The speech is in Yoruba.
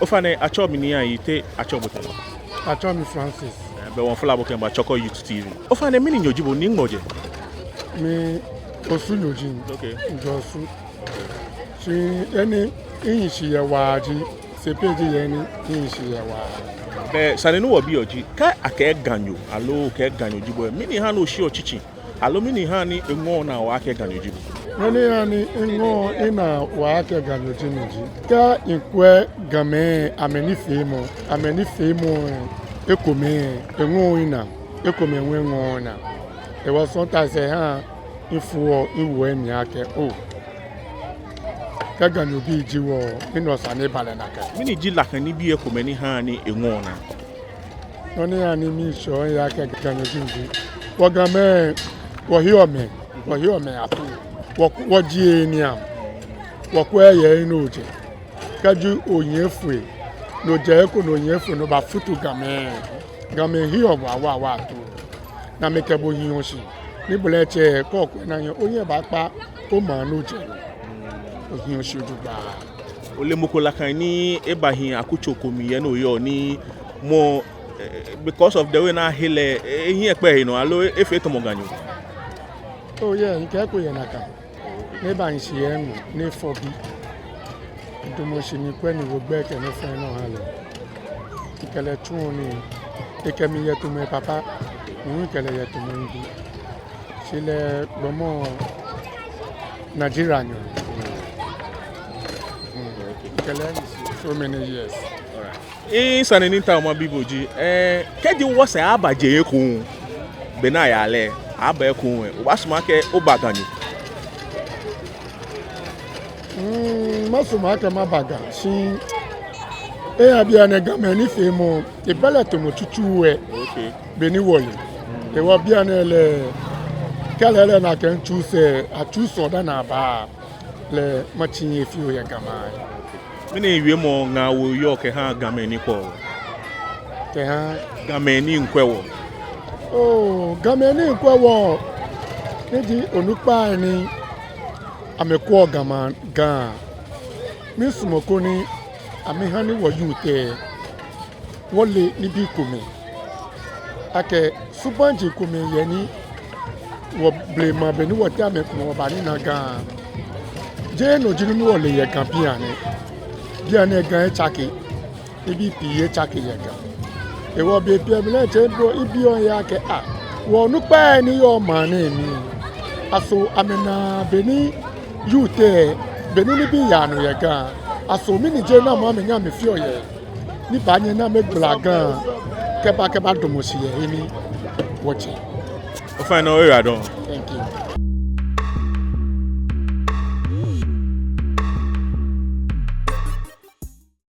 Ofane achomi ni ayite achobote. Achomi Francis. Be won fula boken ba Choko Youth TV. Ofane mini nyojibo ni ngoje. Mi osu nyojin. Okay. Njosu. Si eni inshi ya waji. Sepeji yeni inshi ya waji. Be sanenu obi oji ka ake ganyo alo ke ganyo jibo. Mini ha no shi ochichi. Alo mini ha ni enwo na wa ake ganyo jibo. Nani yani ingo ina wa ake ganyo jiniji. Ka inkwe game ameni femo ekome enwo ina ekome enwo na. Ewa sonta se ha ifuo iwo emi ake o. Ka ganyo bi jiwo ino sane bale naka. Mini ji lakan ni bi ekome ni ha ni enwo na. Nani yani mi sho ya ake ganyo jiniji. Wagame wahiome apu. Wajie niam. Wakweye inoje. Kaju onyefwe. No jeko no onyefwe no ba futu game hiyo wa tu. Na mekebo hiyoshi. Ni buleche kokwe na yo onye ba pa o ma no je. Hiyoshi duba. Ole mokola kan ni ebahin akuchokomi ye no yo ni mo because of the way na hele ehin epe no alo efe to mo ganyo. Oh yeah, nke ko ye naka. Ne ba nsi enu ne fobi. Ntomo shi ni kweni wo gbe ke ne fe no hale. Ikele tun ni ekemi ye to me papa. Ni kele ye to me ngi. Sile lomo Nigeria nyo. Ikele so many years. Sane ni ta o ma biboji keji wo se abaje ekun be na ya le aba ekun o basuma ke o baganyo. Masuma ke mabaga si abia ne game ni femo e bele to mo tutu we. Okay. Beni wole. E wa bia ne le kale na kan tu se atu so da na ba le machinye fi o ya gama. Mini iwe mo nga wo yo ke ha game ni ko. Ke ha Game ni nkwewo. oh game ni nkwewo. Nidi onupa ni amekwo gama gan. Mi sumoko ni amihani wo yute. Wole ni bi kome. Ake subanji kome yeni wo blema beni wo ti amekwo ba ni na gan. Je no jinu mi wole ye kan biane. Biane gan chaki. Ibi piye chaki ye gan. Ewo be piebele che bro ibi on ya ke a. Wo nupa ni yo mane mi. Aso amena beni yute beni ni bi ya no ye gan. Aso mi ni je na mo amenya me fi oye. Ni ba nye na me gbla gan. Keba domosi ye ni woche. O fa na o ya don. Thank you.